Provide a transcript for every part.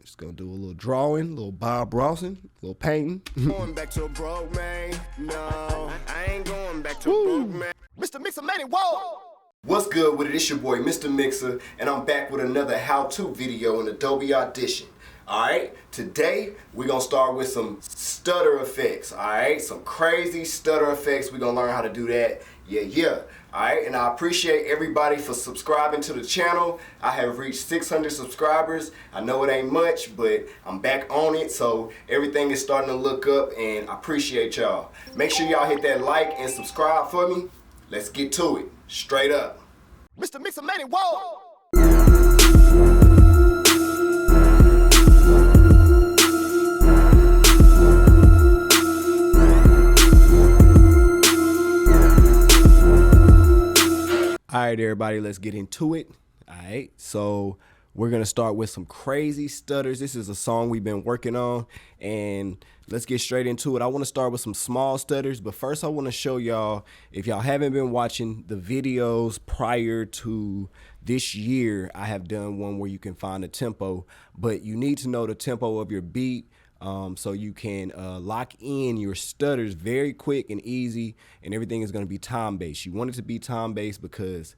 Just gonna do a little drawing, a little Bob Rossing, a little painting. Going back to broke, man. No, I ain't going back to broke, man. Mr. Mixer made it, whoa! What's good with it? It's your boy, Mr. Mixer, and I'm back with another how-to video in Adobe Audition. Alright, today we're gonna start with some stutter effects, alright? Some crazy stutter effects. We're gonna learn how to do that. Yeah. Alright, and I appreciate everybody for subscribing to the channel. I have reached 600 subscribers. I know it ain't much, but I'm back on it, so everything is starting to look up, and I appreciate y'all. Make sure y'all hit that like and subscribe for me. Let's get to it. Straight up. Mr. Mixer made it, whoa! All right, everybody, let's get into it. All right, so we're gonna start with some crazy stutters. This is a song we've been working on, and let's get straight into it. I want to start with some small stutters, but first I want to show y'all, if y'all haven't been watching the videos prior to this year, I have done one where you can find the tempo, but you need to know the tempo of your beat. So you can lock in your stutters very quick and easy, and everything is going to be time-based. You want it to be time-based because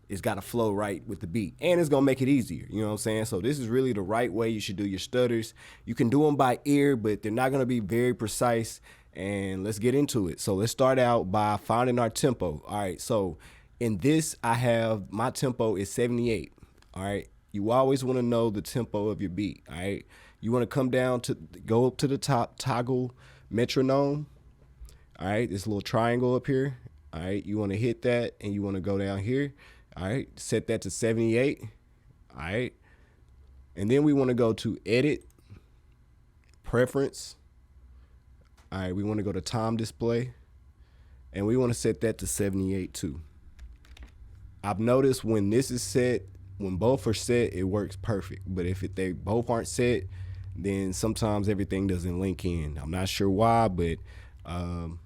it's got to flow right with the beat, and it's going to make it easier. You know what I'm saying? So this is really the right way you should do your stutters. You can do them by ear, but they're not going to be very precise, and let's get into it. So let's start out by finding our tempo. All right, so in this, I have my tempo is 78. All right, you always want to know the tempo of your beat. All right. You want to come down to go up to the top, toggle metronome. All right, this little triangle up here. All right, you want to hit that and you want to go down here. All right, set that to 78. All right, and then we want to go to edit, preference. All right, we want to go to time display, and we want to set that to 78 too. I've noticed when this is set, when both are set, it works perfect. But if they both aren't set, then sometimes everything doesn't link in. I'm not sure why, but I'm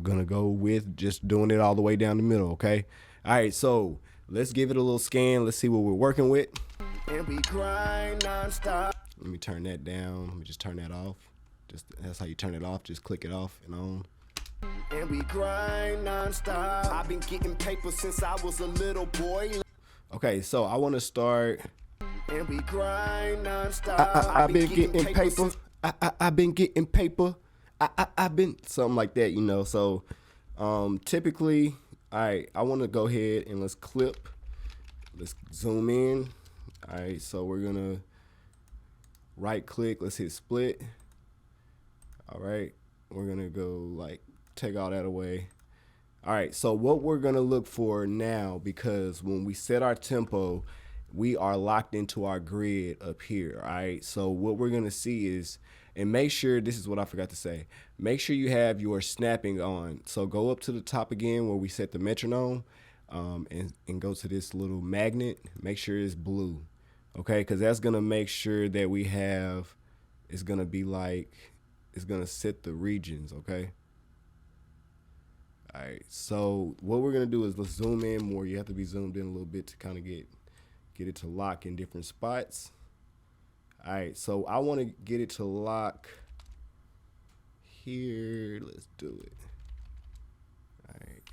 gonna go with just doing it all the way down the middle, okay? All right, so let's give it a little scan. Let's see what we're working with. And we grind non-stop. Let me turn that down. Let me just turn that off. That's how you turn it off. Just click it off and on. And we grind non-stop. I've been getting paper since I was a little boy. Okay, so I want to start. And we grind non-stop. I've been getting paper. I've been getting paper. I've been something like that, you know. So typically, all right, I want to go ahead and let's clip. Let's zoom in. All right, so we're gonna right click. Let's hit split. All right, we're gonna go like take all that away. All right, so what we're gonna look for now, because when we set our tempo, we are locked into our grid up here. All right, so what we're gonna see is, and make sure, this is what I forgot to say, make sure you have your snapping on. So go up to the top again where we set the metronome, and go to this little magnet. Make sure it's blue, okay, because that's gonna make sure that we have, it's gonna be like, it's gonna set the regions, okay. All right, so what we're gonna do is let's zoom in more. You have to be zoomed in a little bit to kind of get it to lock in different spots. All right, so I want to get it to lock here. Let's do it. All right,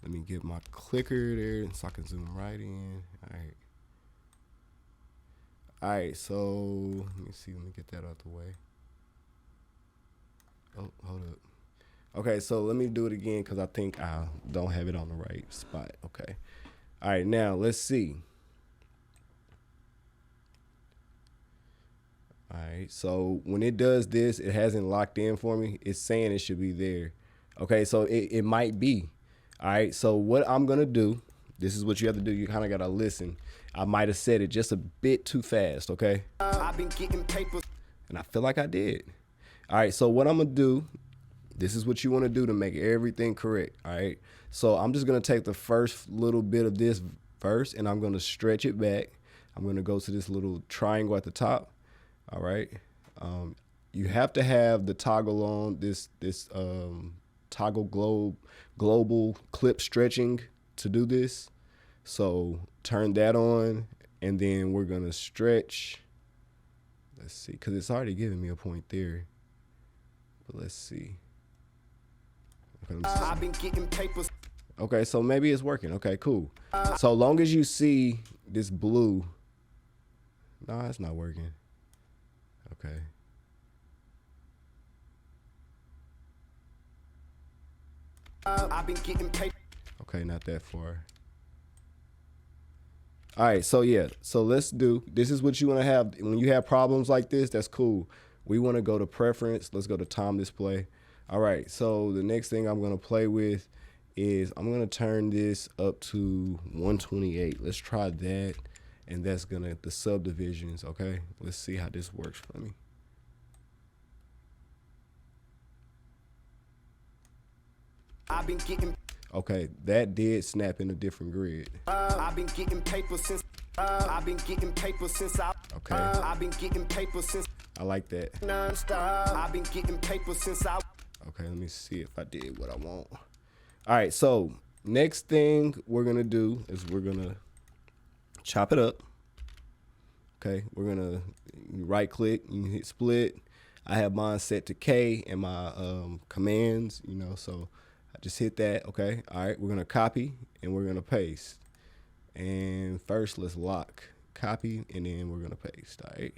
let me get my clicker there so I can zoom right in. All right, so let me see, let me get that out the way. Oh, hold up. Okay, so let me do it again because I think I don't have it on the right spot. Okay. All right, now let's see. All right, so when it does this, it hasn't locked in for me. It's saying it should be there. Okay, so it might be. All right, so what I'm going to do, this is what you have to do. You kind of got to listen. I might have said it just a bit too fast, okay? I've been getting paper. And I feel like I did. All right, so what I'm going to do, this is what you want to do to make everything correct, all right? So I'm just going to take the first little bit of this verse, and I'm going to stretch it back. I'm going to go to this little triangle at the top. All right, you have to have the toggle on, this toggle global clip stretching to do this. So turn that on, and then we're gonna stretch Let's see, because it's already giving me a point there. But let's see. Okay, I've been getting papers. Okay, so maybe it's working. Okay, cool. So long as you see this blue. No, it's not working. Okay. I've been getting papers. Okay, not that far. All right, so yeah, so let's do, this is what you want to have. When you have problems like this, that's cool. We want to go to preference. Let's go to time display. All right, so the next thing I'm going to play with is I'm going to turn this up to 128. Let's try that. And that's going to, the subdivisions, okay? Let's see how this works for me. I've been getting. Okay, that did snap in a different grid. I've been getting paper since. I've been getting paper since I. Okay. I've been getting paper since. I like that. Non-stop. I've been getting paper since I. Okay, let me see if I did what I want. All right, so next thing we're gonna do is we're gonna chop it up. Okay, we're gonna right click, you can hit split. I have mine set to K and my commands, you know, so I just hit that. Okay, all right, we're gonna copy and we're gonna paste. And first let's lock, copy, and then we're gonna paste. All right.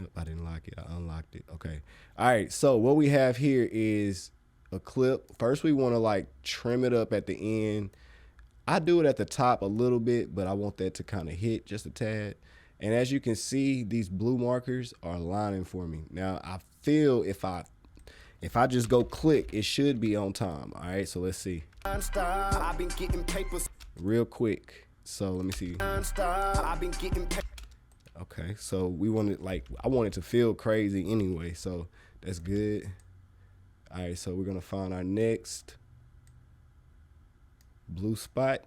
Oh, I didn't lock it, I unlocked it. Okay, all right, so what we have here is a clip. First we want to like trim it up at the end. I do it at the top a little bit, but I want that to kind of hit just a tad. And as you can see, these blue markers are aligning for me. Now I feel if I just go click, it should be on time. All right, so let's see. Non-stop. I've been getting papers. Real quick. So let me see. Non-stop. I've been getting papers. Okay, so we wanted, like, I want it to feel crazy anyway, so that's good. All right, so we're gonna find our next blue spot,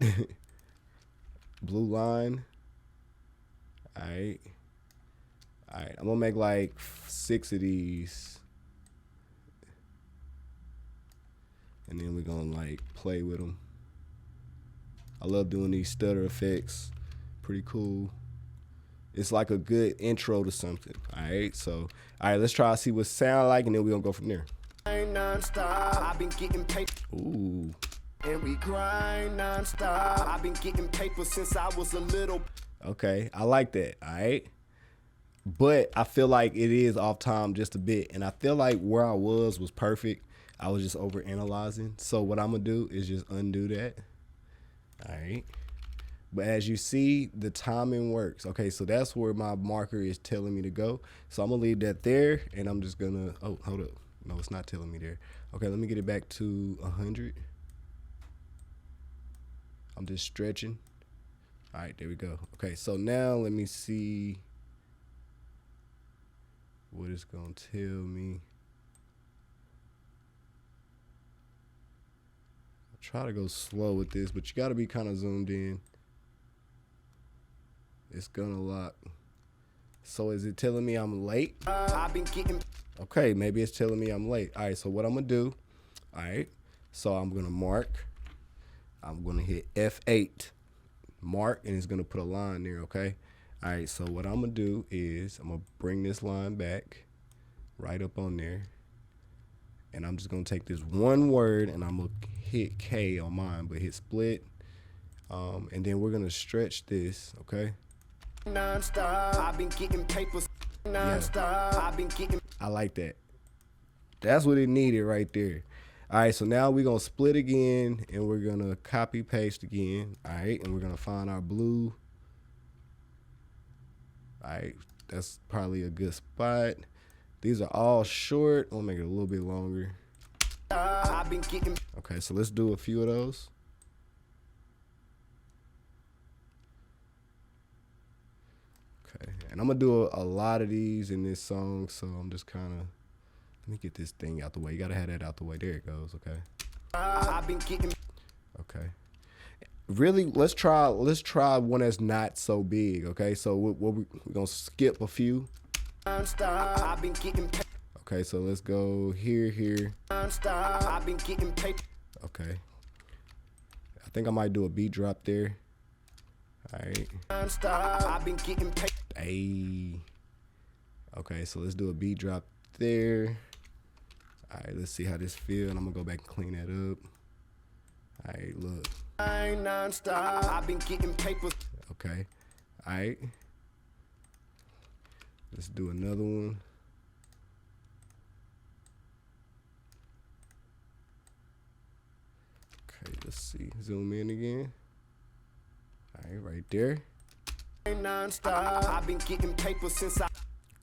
blue line. All right, I'm gonna make like 6 of these, and then we're gonna like play with them. I love doing these stutter effects, pretty cool. It's like a good intro to something. All right, so all right, let's try to see what it sound like, and then we're gonna go from there. Non-stop. I've been getting paper. Ooh. And we grind non-stop. I've been getting paper since I was a little. Okay, I like that. All right, but I feel like it is off time just a bit, and I feel like where I was perfect. I was just over analyzing. So what I'm gonna do is just undo that. All right. But as you see, the timing works. Okay, so that's where my marker is telling me to go. So I'm gonna leave that there, and I'm just gonna, oh, hold up. No, it's not telling me there. Okay, let me get it back to 100. I'm just stretching. All right, there we go. Okay, so now let me see what it's gonna tell me. I'll try to go slow with this, but you gotta be kind of zoomed in. It's gonna lock. So is it telling me I'm late? I've been getting. Okay, maybe it's telling me I'm late. All right, so what I'm gonna do, all right, so I'm gonna mark. I'm gonna hit F8, mark, and it's gonna put a line there, okay? All right, so what I'm gonna do is I'm gonna bring this line back right up on there. And I'm just gonna take this one word and I'm gonna hit K on mine, but hit split. And then we're gonna stretch this, okay? Non-stop. I've been getting papers. Non-stop. I've been getting. I like that. That's what it needed right there. All right, so now we're gonna split again and we're gonna copy paste again. All right, and we're gonna find our blue. All right, that's probably a good spot. These are all short. I'll make it a little bit longer. I've been getting. Okay, so let's do a few of those. Okay, and I'm gonna do a lot of these in this song, so I'm just kind of, let me get this thing out the way. You gotta have that out the way. There it goes. Okay. I've been getting. Okay. Really, let's try one that's not so big. Okay, so we're gonna skip a few. Non-stop. I've been getting. Okay, so let's go here. Non-stop. I've been getting paper. Okay. I think I might do a beat drop there. All right. Non-stop. I've been getting paper. Hey. Okay, so let's do a beat drop there. All right, let's see how this feels. I'm gonna go back and clean that up. All right, look. I ain't non-stop. I've been getting papers. Okay, all right. Let's do another one. Okay, let's see. Zoom in again. All right, right there. Non-stop. I've been getting papers since I.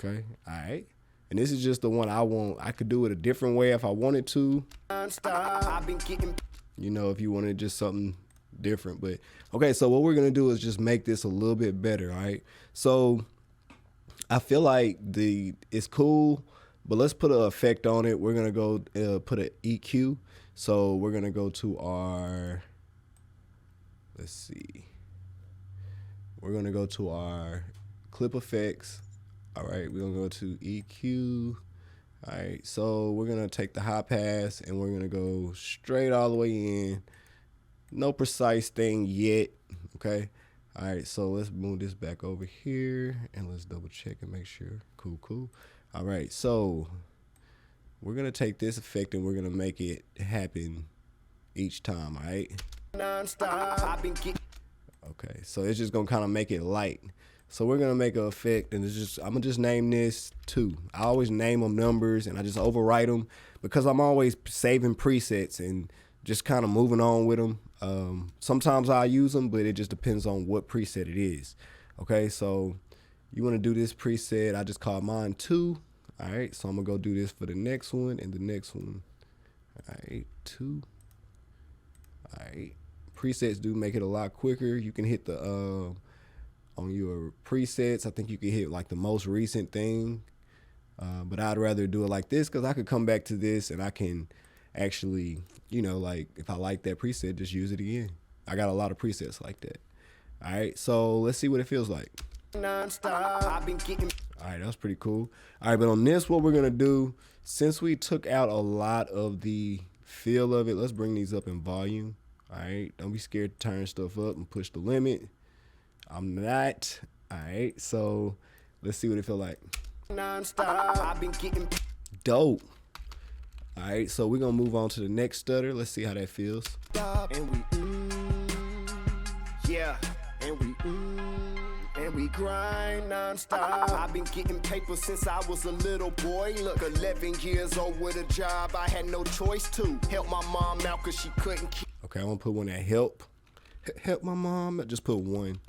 Okay, all right. And this is just the one I want. I could do it a different way if I wanted to. Non-stop. I've been getting. You know, if you wanted just something different. But okay, so what we're gonna do is just make this a little bit better. All right. So I feel like it's cool, but let's put an effect on it. We're gonna go put an EQ. So we're gonna go to our. Let's see. We're gonna go to our clip effects. All right, we're gonna go to EQ. All right, so we're gonna take the high pass and we're gonna go straight all the way in. No precise thing yet, okay? All right, so let's move this back over here and let's double check and make sure. Cool, cool. All right, so we're gonna take this effect and we're gonna make it happen each time, all right? Non-stop. I've been getting. Okay, so it's just gonna kind of make it light. So we're gonna make an effect, and I'm gonna just name this 2. I always name them numbers, and I just overwrite them because I'm always saving presets and just kind of moving on with them. Sometimes I use them, but it just depends on what preset it is. Okay, so you want to do this preset? I just call mine 2. All right, so I'm gonna go do this for the next one and the next one. All right, 2. All right, presets do make it a lot quicker. You can hit the on your presets, I think you can hit like the most recent thing, but I'd rather do it like this because I could come back to this and I can actually, you know, like if I like that preset, just use it again. I got a lot of presets like that. All right, so let's see what it feels like. Non-stop. I've been getting. All right, that was pretty cool. All right, but on this, what we're gonna do, since we took out a lot of the feel of it, let's bring these up in volume. All right, don't be scared to turn stuff up and push the limit. I'm not. All right, so let's see what it feel like. Non-stop. I've been getting. Dope. All right, so we're gonna move on to the next stutter. Let's see how that feels. And we yeah, and we grind non-stop. I've been getting paper since I was a little boy. Look, 11 years old with a job. I had no choice to help my mom out because she couldn't keep. Okay, I want to put one that help my mom. Just put 1.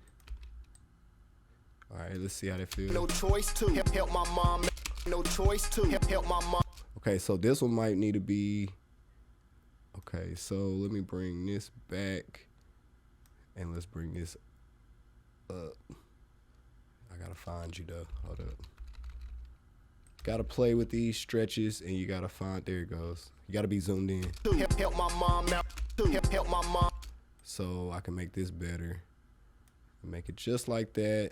All right, let's see how that feels. No choice to help my mom. No choice to help my mom. Okay, so this one might need to be. Okay, so let me bring this back, and let's bring this up. I gotta find you though. Hold up. Gotta play with these stretches, and you gotta find. There it goes. You gotta be zoomed in. Help my mom out. Help my mom. So I can make this better. Make it just like that.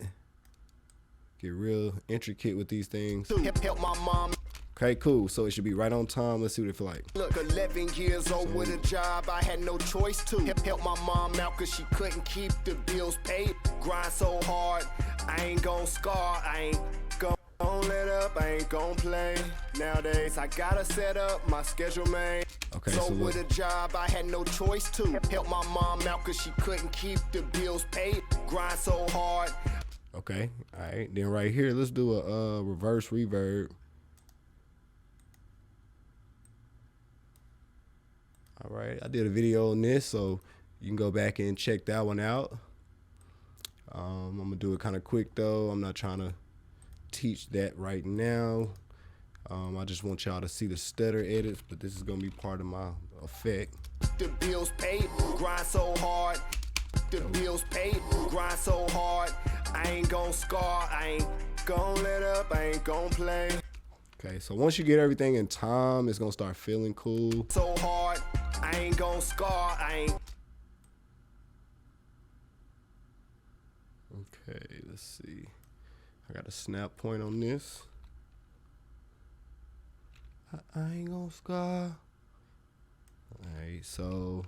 Get real intricate with these things. Help my mom. Okay, cool. So it should be right on time. Let's see what it feel like. Look, 11 years old with a job. I had no choice to help my mom out because she couldn't keep the bills paid. Grind so hard, I ain't gon' scar. I ain't gon' let up. I ain't gon' play. Nowadays, I gotta set up my schedule, man. Okay, so look. with a job, I had no choice to help my mom out because she couldn't keep the bills paid. Grind so hard. Okay, all right. Then right here, let's do a reverse reverb. All right, I did a video on this, so you can go back and check that one out. I'm gonna do it kind of quick though. I'm not trying to teach that right now. I just want y'all to see the stutter edits, but this is gonna be part of my effect. The bills paid, grind so hard. The bills paid, grind so hard. I ain't gon' scar, I ain't gon' let up, I ain't gon' play. Okay, so once you get everything in time, it's gonna start feeling cool. So hard, I ain't gon' scar, I ain't. Okay, let's see. I got a snap point on this. I ain't gonna scar. Alright, so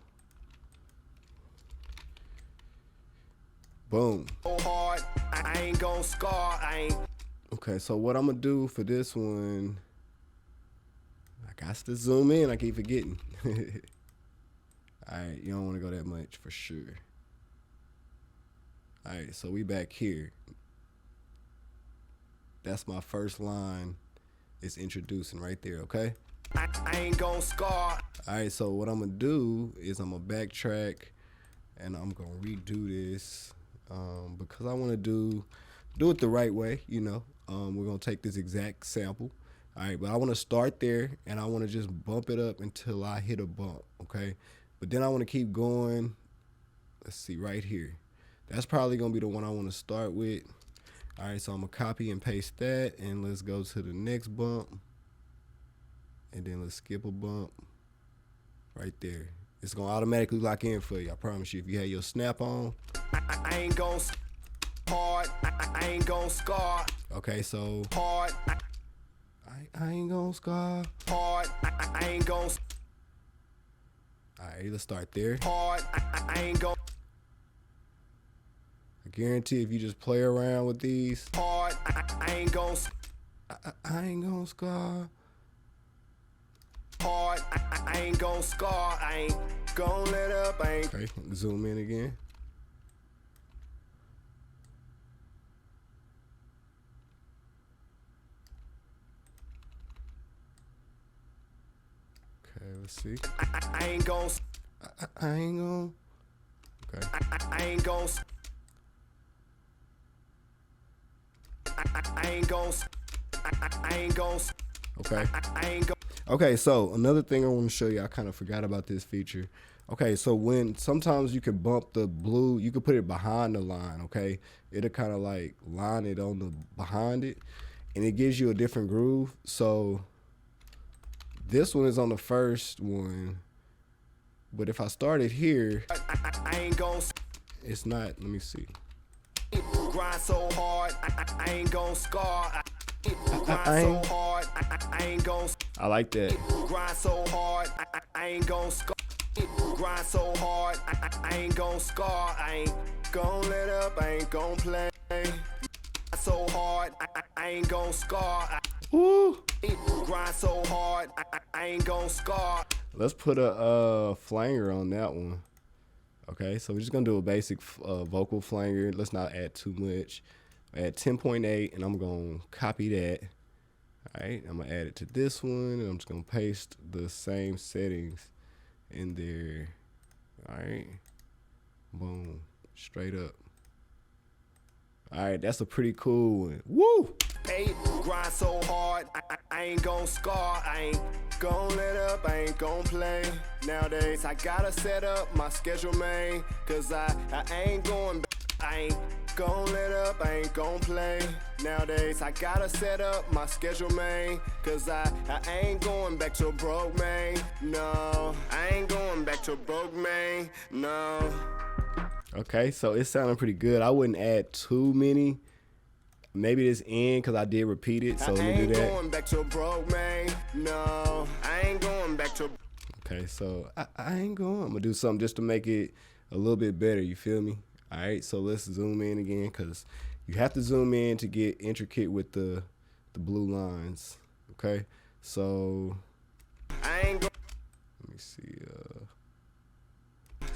boom. So hard, I ain't gon' scar, I ain't. Okay, so what I'm gonna do for this one, I got to zoom in. I keep forgetting. All right, you don't want to go that much for sure. All right, so we back here. That's my first line. It's introducing right there, okay? I ain't gon' scar. All right, so what I'm gonna do is I'm gonna backtrack and I'm gonna redo this because I want to do it the right way, you know. We're gonna take this exact sample. All right, but I want to start there and I want to just bump it up until I hit a bump, okay? But then I want to keep going. Let's see, right here. That's probably gonna be the one I want to start with. All right, so I'm gonna copy and paste that, and let's go to the next bump, and then let's skip a bump right there. It's gonna automatically lock in for you, I promise you. If you have your snap on. I ain't gon' hard. I ain't gon' scar. Okay, so Hard. I ain't gonna scar. Hard. I ain't gon' All right, let's start there. hard. I ain't gon' I guarantee if you just play around with these, hard. I ain't gon' I ain't gonna scar. hard. I ain't gon' scar. I ain't gon' let up. I ain't. Okay, zoom in again. Okay, let's see. I ain't gon' I ain't gonna. Okay. I ain't gon' I ain't gon' I ain't gon' Okay. I ain't gon' Okay, so another thing I want to show you, I kind of forgot about this feature. Okay, so when sometimes you can bump the blue, you can put it behind the line, okay? It'll kind of like line it on the behind it, and it gives you a different groove. So this one is on the first one, but if I started here, I ain't gon' it's not, let me see. grind so hard. I ain't gon' scar. Grind I so ain't- hard. I ain't gon' I like that. grind so hard. I ain't gon' scar. Grind so hard. I ain't gon' scar. I ain't gon' let up. I ain't gon' play. So hard. I ain't gon' scar. Woo! Grind so hard. I ain't gon' scar. Let's put a flanger on that one. Okay, so we're just gonna do a basic vocal flanger. Let's not add too much. Add 10.8, and I'm gonna copy that. All right, I'm gonna add it to this one, and I'm just gonna paste the same settings in there. All right, boom, straight up. All right, that's a pretty cool one. Woo! Hey, grind so hard. I ain't gon' scar. I ain't gon' let up. I ain't gon' play. Nowadays, I gotta set up my schedule, man. Cause I ain't going back. I ain't gon' let up. I ain't gon' play. Nowadays, I gotta set up my schedule, man. Cause I ain't going back to broke, man. No, I ain't going back to broke, man. No. Okay, so it's sounding pretty good. I wouldn't add too many. Maybe this end, because I did repeat it, so let me do I ain't that. going back to broke, man. No, I ain't going back to. Okay, so I ain't going. I'm going to do something just to make it a little bit better, you feel me? All right, so let's zoom in again, because you have to zoom in to get intricate with the blue lines, okay? So I ain't go. let me see.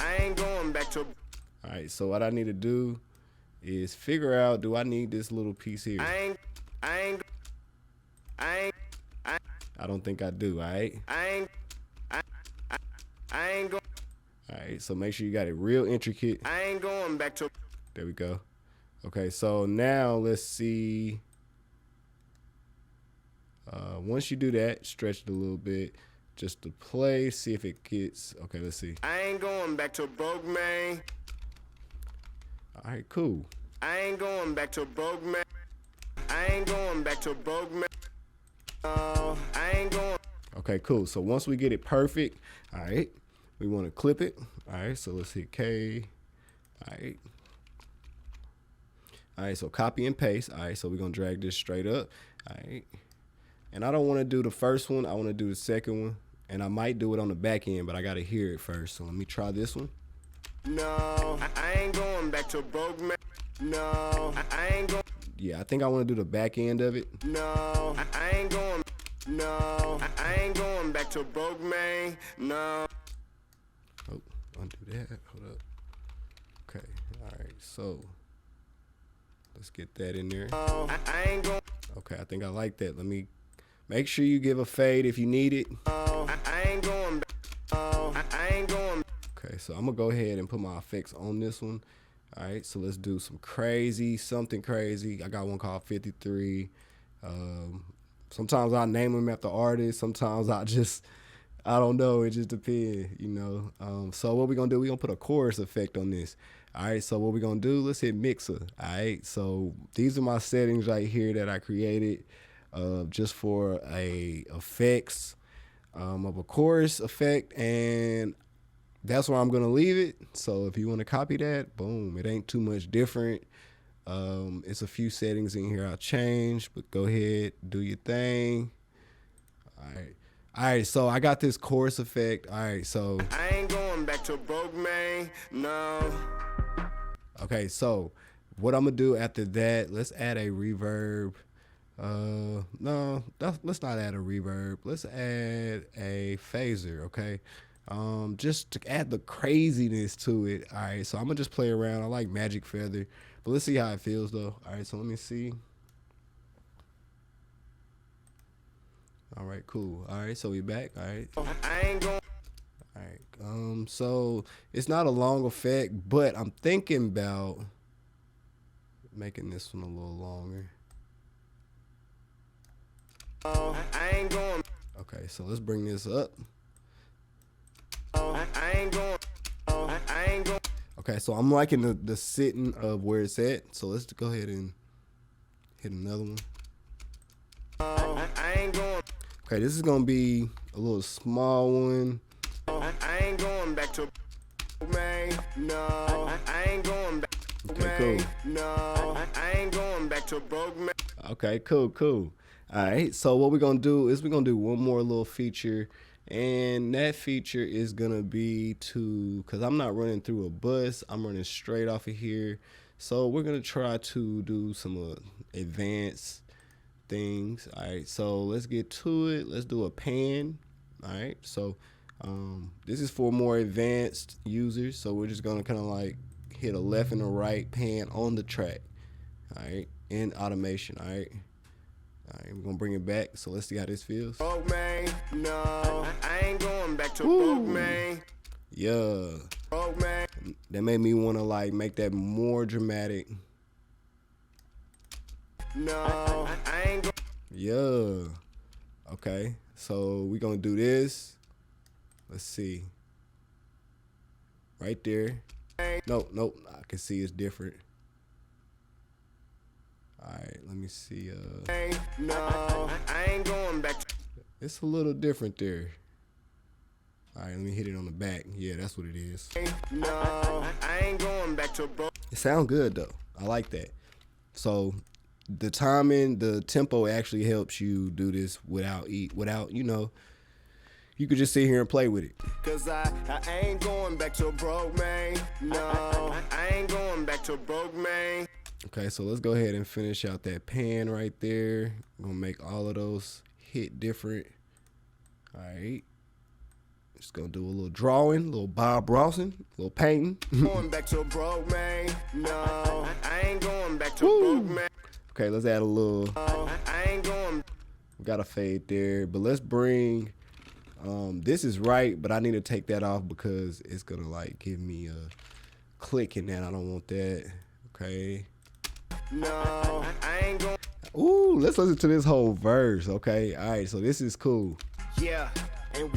I ain't going back to. All right, so what I need to do is figure out, do I need this little piece here? I ain't. I don't think I do, all right? I ain't going. All right, so make sure you got it real intricate. I ain't going back to. There we go. Okay, so now let's see. Once you do that, stretch it a little bit just to play, see if it gets, okay, let's see. I ain't going back to broke, man. All right, cool. I ain't going back to broke, man. I ain't going back to broke, man. I ain't going. Okay, cool. So once we get it perfect, all right, we want to clip it. All right, so let's hit K. All right. All right, so copy and paste. All right, so we're going to drag this straight up. All right. And I don't want to do the first one. I want to do the second one. And I might do it on the back end, but I got to hear it first. So let me try this one. No, I ain't going back to broke, man. No, I ain't going. Yeah, I think I want to do the back end of it. No, I ain't going. No, I ain't going back to broke, man. No. Oh, undo that. Hold up. Okay. All right. So let's get that in there. I ain't going. Okay, I think I like that. Let me make sure you give a fade if you need it. I ain't going. I ain't going. Okay, so I'm gonna go ahead and put my effects on this one. All right, so let's do something crazy. I got one called 53. Sometimes I name them after artists. Sometimes I don't know. It just depends, you know. So what we're gonna do, we're gonna put a chorus effect on this. All right, so what we're gonna do, let's hit mixer. All right, so these are my settings right here that I created just for a effects of a chorus effect, and that's where I'm gonna leave it. So if you want to copy that, boom, it ain't too much different. It's a few settings in here I'll change, but go ahead, do your thing. All right, so I got this chorus effect. All right, so I ain't going back to broke, man. No. okay, so what I'm gonna do after that, let's add a reverb. No, let's not add a reverb. Let's add a phaser, okay? Just to add the craziness to it. All right, so I'm gonna just play around. I like Magic Feather, but let's see how it feels though. All right, so let me see. All right, cool. All right, so we back. All right. I ain't going. All right. So it's not a long effect, but I'm thinking about making this one a little longer. I ain't going. Okay, so let's bring this up. I ain't going. I ain't going. Okay, so I'm liking the sitting of where it's at. So let's go ahead and hit another one. I ain't going. Okay, this is gonna be a little small one. I ain't going back to man. No, I ain't going back. Okay, cool. No, I ain't going back to broke, man. Okay, cool. All right, so what we're gonna do is we're gonna do one more little feature, and that feature is gonna be because I'm not running through a bus, I'm running straight off of here. So we're gonna try to do some advanced things. All right, so let's get to it. Let's do a pan. All right, so this is for more advanced users. So we're just gonna kind of like hit a left and a right pan on the track. All right, in automation. All right, we're gonna bring it back. So let's see how this feels. Broke, man. No, I ain't going back to broke, man. Yeah, Broke, man. that made me want to like make that more dramatic. No, I ain't going. Yeah. Okay, so we're gonna do this. Let's see. Right there. Nope. I can see it's different. All right, let me see. No, I ain't going back. It's a little different there. All right, let me hit it on the back. Yeah, that's what it is. No, I ain't going back to broke. It sounds good though. I like that. So the timing, the tempo actually helps you do this without you know. You could just sit here and play with it. Cause I ain't going back to broke, man. No, I ain't going back to broke, man. Okay, so let's go ahead and finish out that pan right there. I'm gonna make all of those hit different. All right. Just gonna do a little drawing, a little Bob Rossing, a little painting. Going back to broke, man. No, I ain't going back to broke, man. Okay, let's add a little. I ain't going. We got a fade there, but let's bring. This is right, but I need to take that off because it's gonna like give me a click in that. I don't want that. Okay. No, I ain't going. Ooh, let's listen to this whole verse. Okay. All right. So this is cool. Yeah, and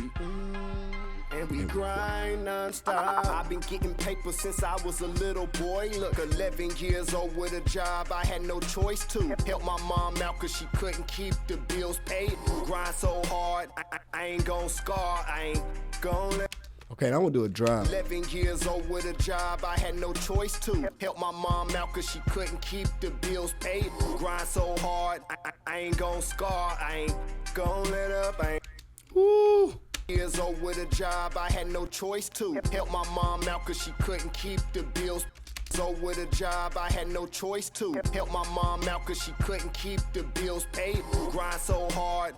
we grind non-stop. I've been getting paper since I was a little boy. Look, 11 years old with a job, I had no choice to help my mom out cause she couldn't keep the bills paid. Grind so hard, I ain't gon' scar, I ain't gon' let. Okay, now I'm gonna do a drop. 11 years old with a job, I had no choice to help my mom out cause she couldn't keep the bills paid. Grind so hard, I ain't gon' scar, I ain't gon' let up, I ain't. Woo! Years old with a job, I had no choice to help my mom out cause she couldn't keep the bills. So with a job, I had no choice to help my mom out cause she couldn't keep the bills paid. Grind so hard.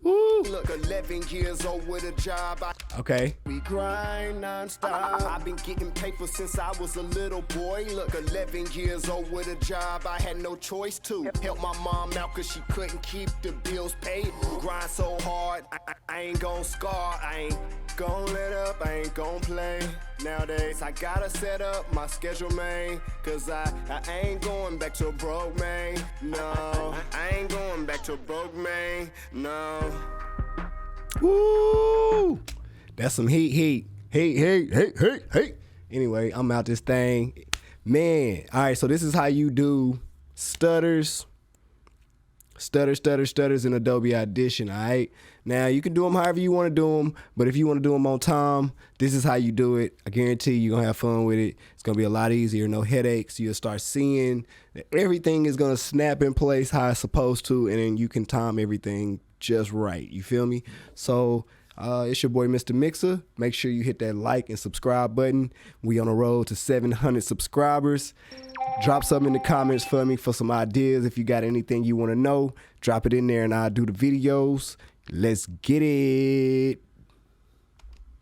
Woo. Look, 11 years old with a job. Okay. We grind non-stop. I've been getting paper since I was a little boy. Look, 11 years old with a job. I had no choice to help my mom out cause she couldn't keep the bills paid. Grind so hard. I ain't gon' scar. I ain't gon' let up. I ain't gon' play. Nowadays, I gotta set up my schedule, man. Cause I ain't going back to broke, man. No, I ain't going back to broke, man. No. Woo! That's some heat. Anyway, I'm out this thing. Man, all right, so this is how you do stutters in Adobe Audition, all right? Now, you can do them however you want to do them, but if you want to do them on time, this is how you do it. I guarantee you're going to have fun with it. It's going to be a lot easier, no headaches. You'll start seeing that everything is going to snap in place how it's supposed to, and then you can time everything just right. You feel me? So it's your boy, Mr. Mixer. Make sure you hit that like and subscribe button. We on the road to 700 subscribers. Drop something in the comments for me for some ideas. If you got anything you want to know, drop it in there and I'll do the videos. Let's get it.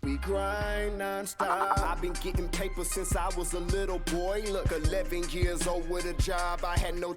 We grind non-stop. I've been getting paper since I was a little boy. Look, 11 years old with a job. I had no